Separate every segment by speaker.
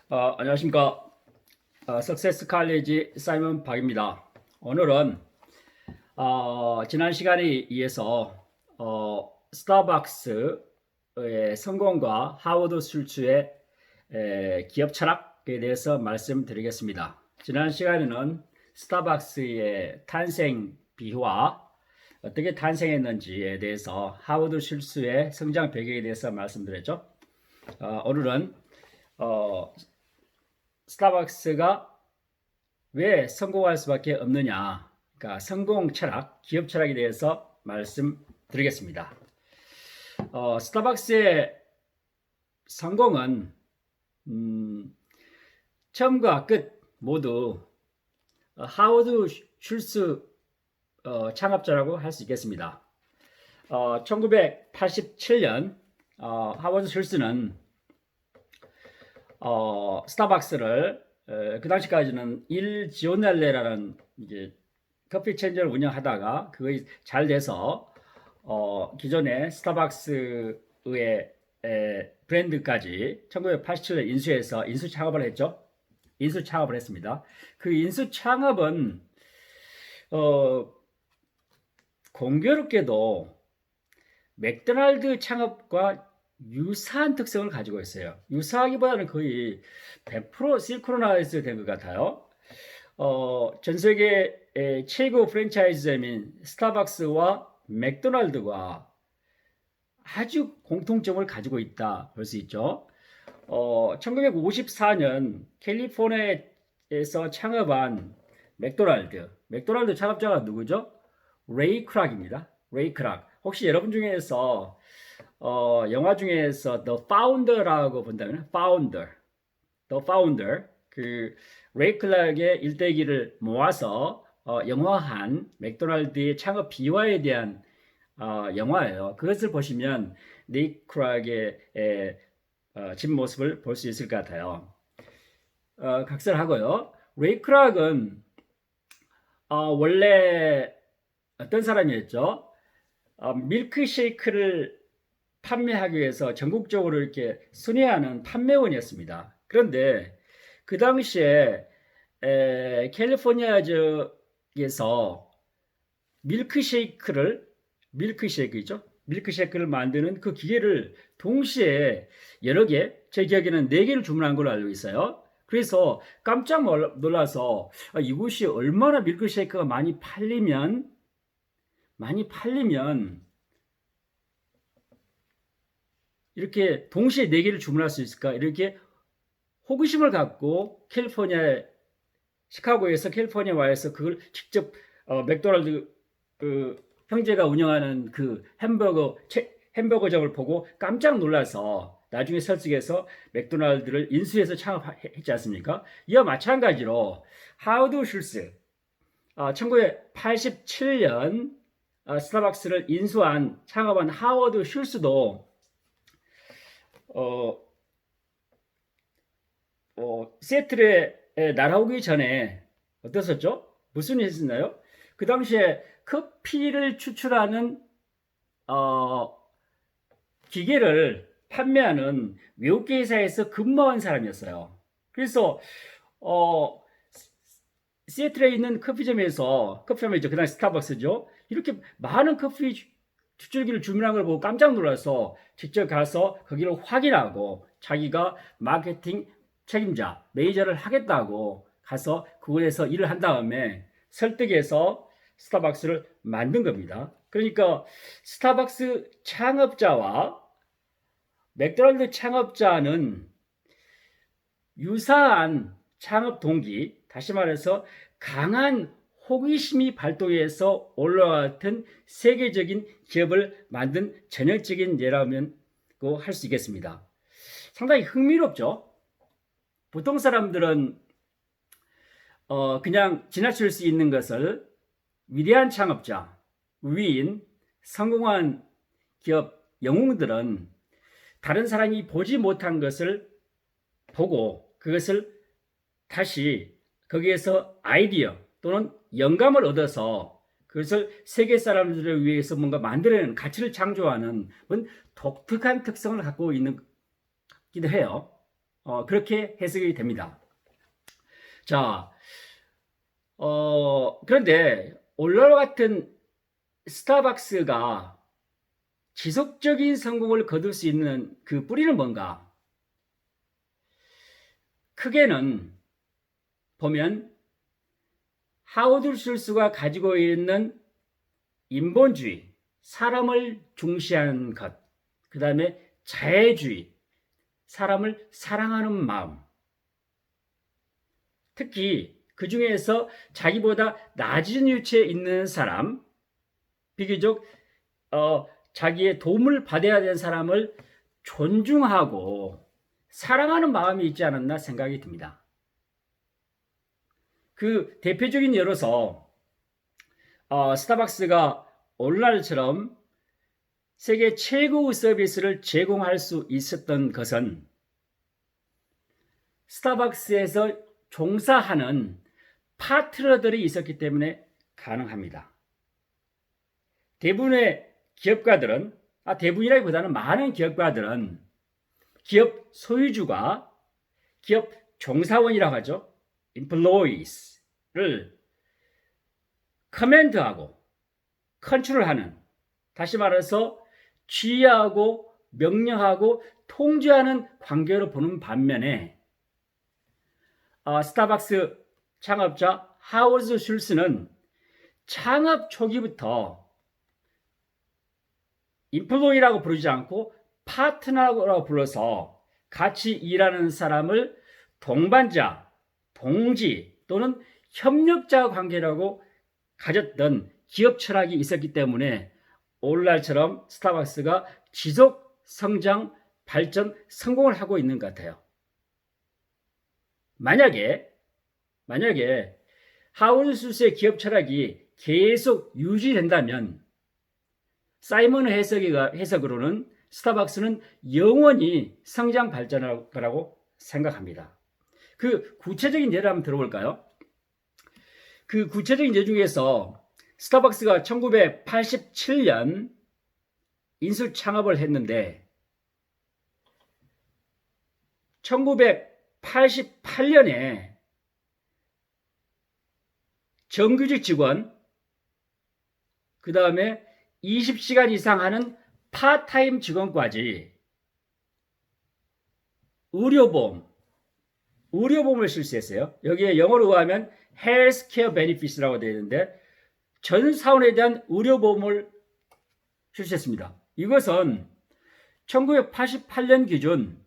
Speaker 1: 안녕하십니까. 석세스 칼리지 사이먼 박입니다. 오늘은 지난 시간에 이어서 스타벅스의 성공과 하워드 슐츠의 기업 철학에 대해서 말씀드리겠습니다. 지난 시간에는 스타벅스의 탄생 비화, 어떻게 탄생했는지에 대해서 하워드 슐츠의 성장 배경에 대해서 말씀드렸죠. 오늘은 스타벅스가 왜 성공할 수밖에 없느냐, 그러니까 성공 철학, 기업 철학에 대해서 말씀드리겠습니다. 스타벅스의 성공은 처음과 끝 모두 하워드 슐츠 창업자라고 할 수 있겠습니다. 1987년 하워드 슐츠는 스타벅스를 그 당시까지는 일 지오넬레라는 이제 커피 체인점을 운영하다가 그게 잘 돼서 기존의 스타벅스의 브랜드까지 1987년 인수 창업을 했죠. 인수 창업을 했습니다. 그 인수 창업은 공교롭게도 맥도날드 창업과 유사한 특성을 가지고 있어요. 유사하기보다는 거의 100% 싱크로나이즈 된 것 같아요. 전 세계 최고 프랜차이즈점인 스타벅스와 맥도날드가 아주 공통점을 가지고 있다 볼 수 있죠. 1954년 캘리포니아에서 창업한 맥도날드 창업자가 누구죠? 레이 크락입니다. 레이 크락. 혹시 여러분 중에서 영화 중에서 The Founder라고 본다면 The Founder 그 레이 클락의 일대기를 모아서 영화한 맥도날드의 창업 비화에 대한 영화예요. 그것을 보시면 레이 클락의 집 모습을 볼 수 있을 것 같아요. 각설하고요. 레이 클락은 원래 어떤 사람이었죠? 밀크쉐이크를 판매하기 위해서 전국적으로 이렇게 순회하는 판매원이었습니다. 그런데 그 당시에 캘리포니아주에서 밀크쉐이크를 만드는 그 기계를 동시에 여러 개, 제 기억에는 4개를 주문한 걸로 알고 있어요. 그래서 깜짝 놀라서 이곳이 얼마나 밀크쉐이크가 많이 팔리면 이렇게 동시에 4개를 주문할 수 있을까? 이렇게 호기심을 갖고 시카고에서 캘리포니아 와서 그걸 직접 맥도날드 그 형제가 운영하는 그 햄버거점을 보고 깜짝 놀라서 나중에 설득해서 맥도날드를 인수해서 창업했지 않습니까? 이와 마찬가지로 하워드 슐츠 1987년 스타벅스를 창업한 하워드 슐츠도 시애틀에 날아오기 전에 어땠었죠? 무슨 일이 있었나요? 그 당시에 커피를 추출하는 기계를 판매하는 외국계 회사에서 근무한 사람이었어요. 그래서 시애틀에 있는 커피점에서 그 당시 스타벅스죠. 이렇게 많은 커피 추출기를 주문한 걸 보고 깜짝 놀라서 직접 가서 거기를 확인하고 자기가 마케팅 책임자, 매니저를 하겠다고 가서 그곳에서 일을 한 다음에 설득해서 스타벅스를 만든 겁니다. 그러니까 스타벅스 창업자와 맥도날드 창업자는 유사한 창업 동기, 다시 말해서 강한 호기심이 발동해서 올라왔던 세계적인 기업을 만든 전형적인 예라고 할 수 있겠습니다. 상당히 흥미롭죠? 보통 사람들은 그냥 지나칠 수 있는 것을 위대한 창업자, 위인, 성공한 기업 영웅들은 다른 사람이 보지 못한 것을 보고 그것을 다시 거기에서 아이디어 또는 영감을 얻어서 그것을 세계 사람들을 위해서 뭔가 만들어내는 가치를 창조하는 독특한 특성을 갖고 있는 기도 해요. 그렇게 해석이 됩니다. 자, 그런데 오늘과 같은 스타벅스가 지속적인 성공을 거둘 수 있는 그 뿌리는 뭔가? 크게는 보면 하워드 슐스가 가지고 있는 인본주의, 사람을 중시하는 것, 그 다음에 자애주의, 사람을 사랑하는 마음, 특히 그 중에서 자기보다 낮은 위치에 있는 사람, 비교적 자기의 도움을 받아야 되는 사람을 존중하고 사랑하는 마음이 있지 않았나 생각이 듭니다. 그 대표적인 예로서 스타벅스가 오늘날처럼 세계 최고의 서비스를 제공할 수 있었던 것은 스타벅스에서 종사하는 파트너들이 있었기 때문에 가능합니다. 대부분의 기업가들은, 대부분이라기보다는 많은 기업가들은 기업 소유주가 기업 종사원이라고 하죠. employees를 커맨드하고 컨트롤하는, 다시 말해서 지휘하고 명령하고 통제하는 관계로 보는 반면에 스타벅스 창업자 하워드 슐스는 창업 초기부터 인플로이라고 부르지 않고 파트너라고 불러서 같이 일하는 사람을 동반자, 동지 또는 협력자 관계라고 가졌던 기업 철학이 있었기 때문에 오늘날처럼 스타벅스가 지속 성장, 발전, 성공을 하고 있는 것 같아요. 만약에 하워드 슐스의 기업 철학이 계속 유지된다면 사이먼 해석으로는 스타벅스는 영원히 성장 발전할 거라고 생각합니다. 그 구체적인 예를 한번 들어볼까요? 그 구체적인 예 중에서 스타벅스가 1987년 인수 창업을 했는데 1988년에 정규직 직원, 그 다음에 20시간 이상 하는 파타임 직원까지 의료보험을 실시했어요. 여기에 영어로 하면 헬스케어 베니피스라고 되어 있는데 전 사원에 대한 의료보험을 실시했습니다. 이것은 1988년 기준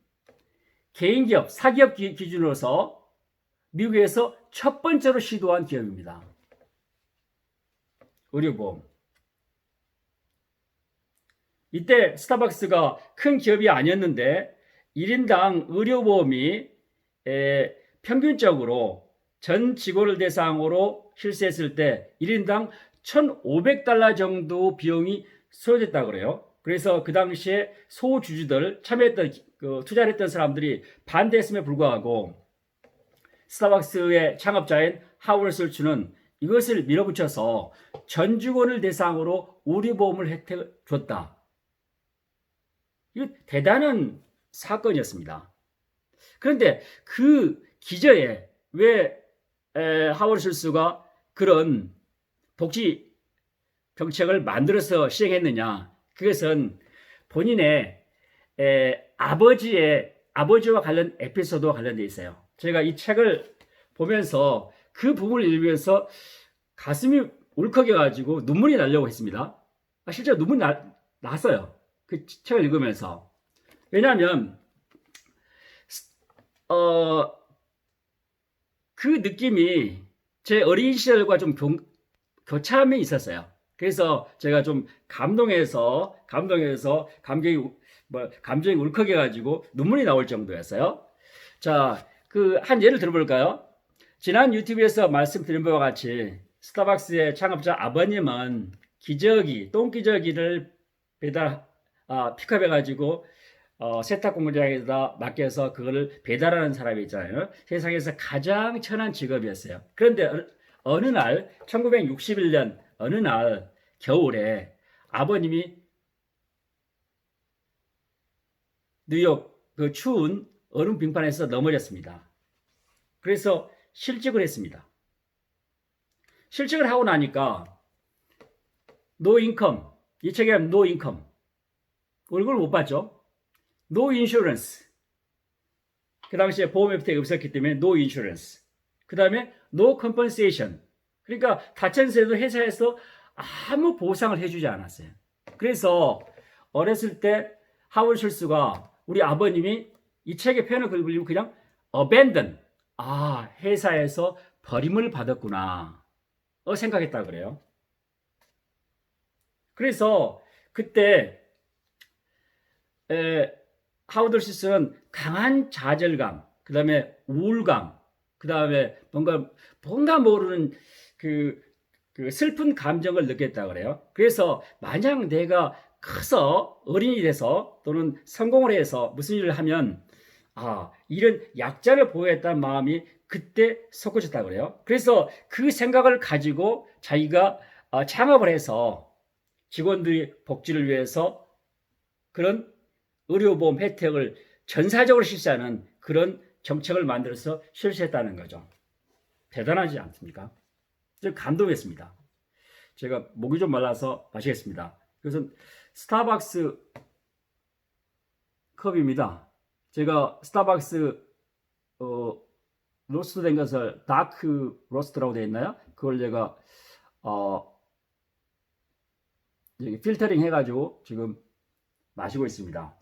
Speaker 1: 개인기업, 사기업 기준으로서 미국에서 첫 번째로 시도한 기업입니다. 의료보험. 이때 스타벅스가 큰 기업이 아니었는데 1인당 의료보험이 평균적으로 전 직원을 대상으로 실시했을 때 1인당 $1,500 정도 비용이 소요됐다고 그래요. 그래서 그 당시에 소주주들, 참여했던, 투자를 했던 사람들이 반대했음에 불구하고 스타벅스의 창업자인 하워드 슐스는 이것을 밀어붙여서 전 직원을 대상으로 의료보험을 혜택을 줬다. 이거 대단한 사건이었습니다. 그런데 그 기저에 왜 하워드 슐스가 그런 복지 정책을 만들어서 시행했느냐? 그것은 본인의 아버지와 관련 에피소드와 관련되어 있어요. 제가 이 책을 보면서 그 부분을 읽으면서 가슴이 울컥해가지고 눈물이 나려고 했습니다. 실제로 눈물이 났어요. 그 책을 읽으면서. 왜냐하면 그 느낌이 제 어린 시절과 좀 교차함이 있었어요. 그래서 제가 좀 감동해서 감정이 울컥해가지고 눈물이 나올 정도였어요. 자, 그 한 예를 들어볼까요? 지난 유튜브에서 말씀드린 바와 같이 스타벅스의 창업자 아버님은 똥기저귀를 픽업해가지고 세탁 공장에다 맡겨서 그거를 배달하는 사람이 있잖아요. 세상에서 가장 천한 직업이었어요. 그런데 어느 날 1961년 어느 날 겨울에 아버님이 뉴욕 그 추운 얼음 빙판에서 넘어졌습니다. 그래서 실직을 했습니다. 실직을 하고 나니까 노 인컴, 이 책에 하면 노 인컴, 월급을 못 받죠. 노 인슈런스, 그 당시에 보험 혜택이 없었기 때문에 노 인슈런스, 그 다음에 노 컴펀세이션, 그러니까 다쳤을 때도 회사에서 아무 보상을 해주지 않았어요. 그래서 어렸을 때 하울 슐스가 우리 아버님이 이 책의 표현을 걸리면 그냥 abandon, 회사에서 버림을 받았구나 생각했다 그래요. 그래서 그때 하워드 슐스는 강한 좌절감, 그 다음에 우울감, 그 다음에 뭔가 모르는 그 슬픈 감정을 느꼈다 그래요. 그래서 만약 내가 커서 어린이 돼서 또는 성공을 해서 무슨 일을 하면 이런 약자를 보호했다는 마음이 그때 솟구쳤다 그래요. 그래서 그 생각을 가지고 자기가 창업을 해서 직원들의 복지를 위해서 그런 의료보험 혜택을 전사적으로 실시하는 그런 정책을 만들어서 실시했다는 거죠. 대단하지 않습니까? 감동했습니다. 제가 목이 좀 말라서 마시겠습니다. 이것은 스타벅스 컵입니다. 제가 스타벅스 로스트 된 것을 다크 로스트라고 되어 있나요? 그걸 제가 여기 필터링 해가지고 지금 마시고 있습니다.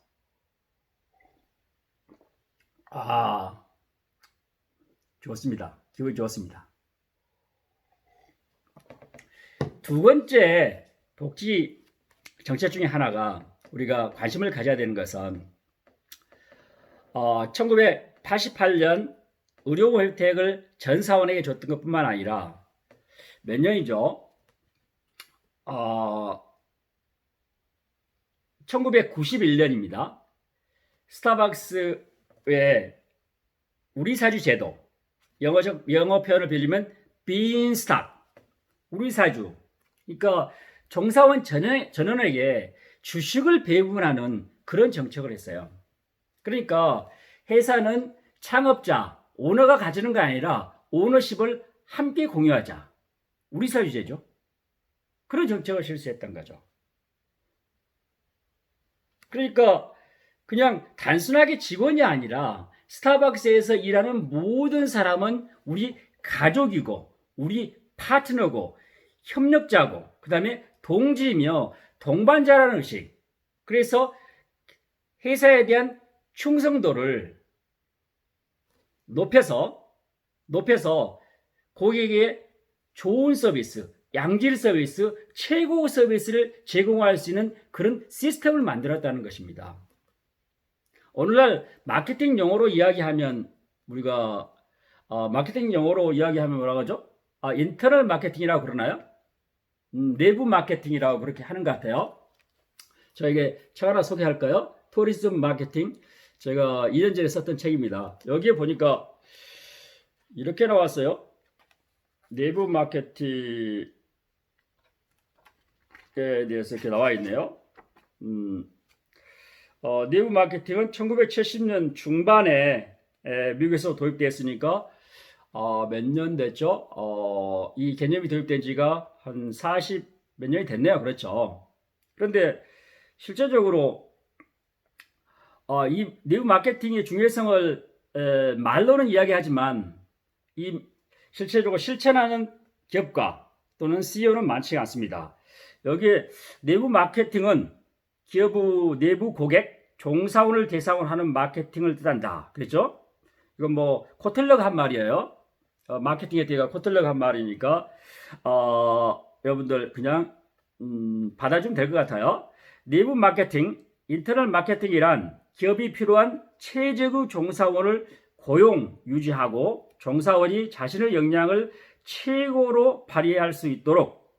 Speaker 1: 좋습니다. 기분이 좋습니다. 두 번째 복지 정책 중에 하나가 우리가 관심을 가져야 되는 것은 1988년 의료보험 혜택을 전 사원에게 줬던 것뿐만 아니라 몇 년이죠? 1991년입니다. 스타벅스의 우리 사주 제도, 영어 표현을 빌리면 빈스탁, 우리 사주, 그러니까 종사원 전원에게 주식을 배분하는 그런 정책을 했어요. 그러니까 회사는 창업자, 오너가 가지는 게 아니라 오너십을 함께 공유하자. 우리 사주제죠. 그런 정책을 실시했던 거죠. 그러니까 그냥 단순하게 직원이 아니라 스타벅스에서 일하는 모든 사람은 우리 가족이고 우리 파트너고 협력자고 그 다음에 동지이며 동반자라는 의식. 그래서 회사에 대한 충성도를 높여서 고객에게 좋은 서비스, 양질 서비스, 최고 서비스를 제공할 수 있는 그런 시스템을 만들었다는 것입니다. 오늘날 마케팅 용어로 이야기하면 우리가 마케팅 용어로 이야기하면 뭐라고 하죠? 인터널 마케팅이라고 그러나요? 내부 마케팅이라고 그렇게 하는 것 같아요. 저에게 책 하나 소개할까요? 토리즘 마케팅. 제가 2년 전에 썼던 책입니다. 여기에 보니까 이렇게 나왔어요. 내부 마케팅에 대해서 이렇게 나와 있네요. 내부 마케팅은 1970년 중반에 미국에서 도입되었으니까 몇 년 됐죠? 이 개념이 도입된 지가 한 40 몇 년이 됐네요. 그렇죠. 그런데 실제적으로 이 내부 마케팅의 중요성을 말로는 이야기하지만 이 실제적으로 실천하는 기업가 또는 CEO는 많지 않습니다. 여기에 내부 마케팅은 기업의 내부 고객, 종사원을 대상으로 하는 마케팅을 뜻한다. 그렇죠? 이건 뭐 코틀러가 한 말이에요. 마케팅에 대해 코틀러가 한 말이니까 여러분들 그냥 받아주면 될 것 같아요. 내부 마케팅, 인터널 마케팅이란 기업이 필요한 최적의 종사원을 고용, 유지하고 종사원이 자신의 역량을 최고로 발휘할 수 있도록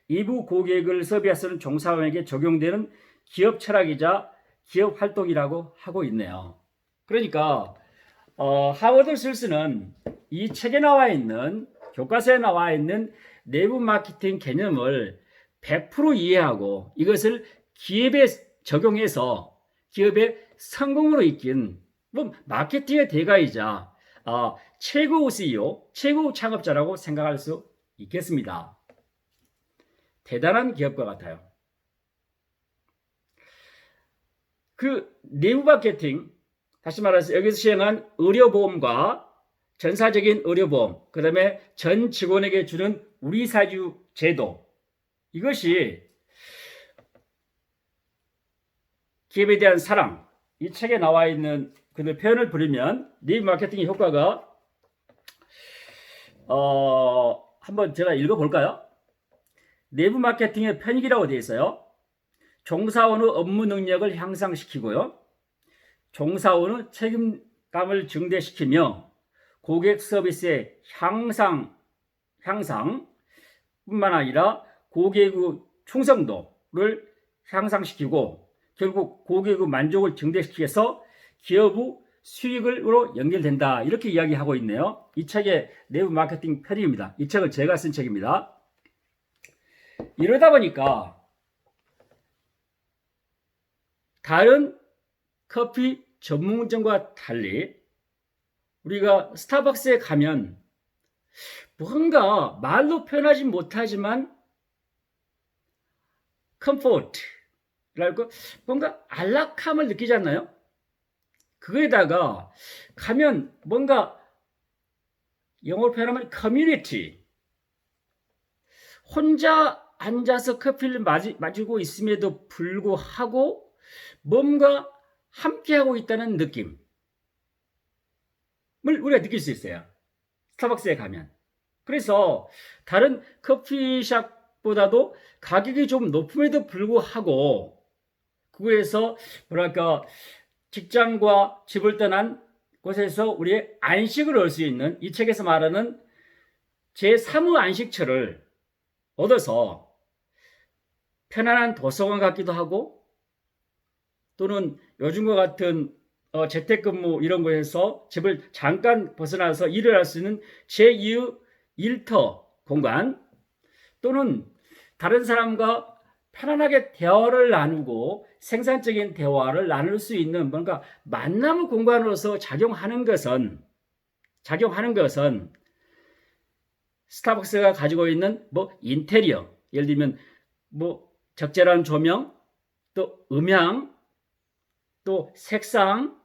Speaker 1: 이부 고객을 서비스하는 종사원에게 적용되는 기업 철학이자 기업 활동이라고 하고 있네요. 그러니까 하워드 슐스는 이 책에 나와 있는 교과서에 나와 있는 내부 마케팅 개념을 100% 이해하고 이것을 기업에 적용해서 기업의 성공으로 이끈 뭐 마케팅의 대가이자 최고 CEO, 최고 창업자라고 생각할 수 있겠습니다. 대단한 기업과 같아요. 그 내부 마케팅, 다시 말해서 여기서 시행한 의료보험과 전사적인 의료보험, 그 다음에 전 직원에게 주는 우리사주 제도, 이것이 기업에 대한 사랑, 이 책에 나와 있는 그 표현을 부리면 내부 마케팅의 효과가 한번 제가 읽어볼까요? 내부 마케팅의 편익이라고 되어 있어요. 종사원의 업무 능력을 향상시키고요. 종사원의 책임감을 증대시키며 고객 서비스의 향상뿐만 아니라 고객의 충성도를 향상시키고 결국 고객의 만족을 증대시켜서 기업의 수익으로 연결된다. 이렇게 이야기하고 있네요. 이 책의 내부 마케팅 편입니다. 이 책을 제가 쓴 책입니다. 이러다 보니까 다른 커피 전문점과 달리 우리가 스타벅스에 가면 뭔가 말로 표현하지 못하지만 컴포트랄까 뭔가 안락함을 느끼지 않나요? 그거에다가 가면 뭔가 영어로 표현하면 커뮤니티, 혼자 앉아서 커피를 마시고 있음에도 불구하고 뭔가 함께하고 있다는 느낌을 우리가 느낄 수 있어요. 스타벅스에 가면. 그래서 다른 커피숍보다도 가격이 좀 높음에도 불구하고 그거에서 뭐랄까 직장과 집을 떠난 곳에서 우리의 안식을 얻을 수 있는 이 책에서 말하는 제3의 안식처를 얻어서 편안한 도서관 같기도 하고 또는 요즘과 같은 재택근무 이런 거에서 집을 잠깐 벗어나서 일을 할 수 있는 제2의 일터 공간 또는 다른 사람과 편안하게 대화를 나누고 생산적인 대화를 나눌 수 있는 뭔가 만남의 공간으로서 작용하는 것은 스타벅스가 가지고 있는 뭐 인테리어, 예를 들면 뭐 적절한 조명, 또 음향, 또 색상,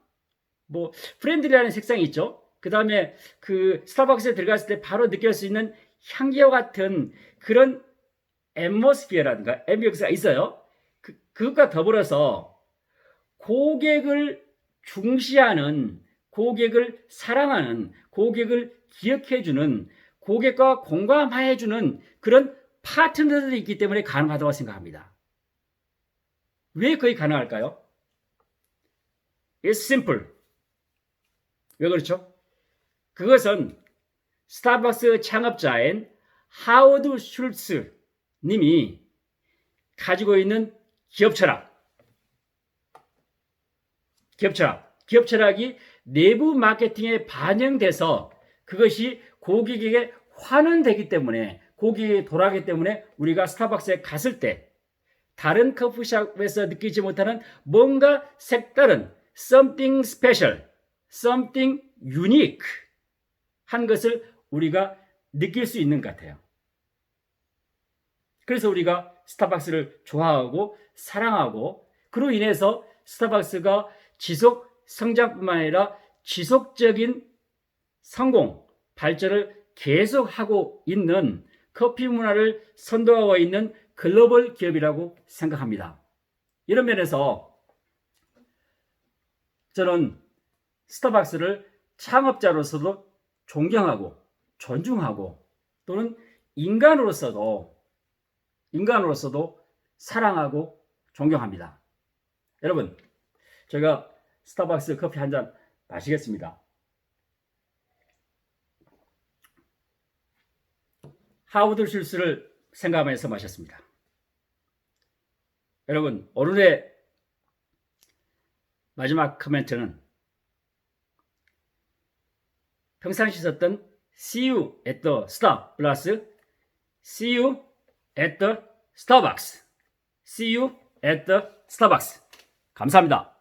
Speaker 1: 뭐 프렌들리라는 색상이 있죠. 그 다음에 그 스타벅스에 들어갔을 때 바로 느낄 수 있는 향기와 같은 그런 앰모스피어라든가 앰비언스가 있어요. 그것과 더불어서 고객을 중시하는, 고객을 사랑하는, 고객을 기억해주는, 고객과 공감해주는 그런 파트너들이 있기 때문에 가능하다고 생각합니다. 왜 그게 가능할까요? It's simple. 왜 그렇죠? 그것은 스타벅스 창업자인 하워드 슐츠 님이 가지고 있는 기업 철학이 내부 마케팅에 반영돼서 그것이 고객에게 환원되기 때문에 고객에게 돌아가기 때문에 우리가 스타벅스에 갔을 때 다른 커피숍에서 느끼지 못하는 뭔가 색다른 something special, something unique 한 것을 우리가 느낄 수 있는 것 같아요. 그래서 우리가 스타벅스를 좋아하고 사랑하고 그로 인해서 스타벅스가 지속 성장뿐만 아니라 지속적인 성공, 발전을 계속하고 있는 커피 문화를 선도하고 있는 글로벌 기업이라고 생각합니다. 이런 면에서 저는 스타벅스를 창업자로서도 존경하고 존중하고 또는 인간으로서도 사랑하고 존경합니다. 여러분, 제가 스타벅스 커피 한 잔 마시겠습니다. 하워드 슐츠를 생각하면서 마셨습니다. 여러분, 오늘의 마지막 코멘트는 평상시 썼던 See you at the stop 플러스 See you at the Starbucks. See you at the Starbucks. 감사합니다.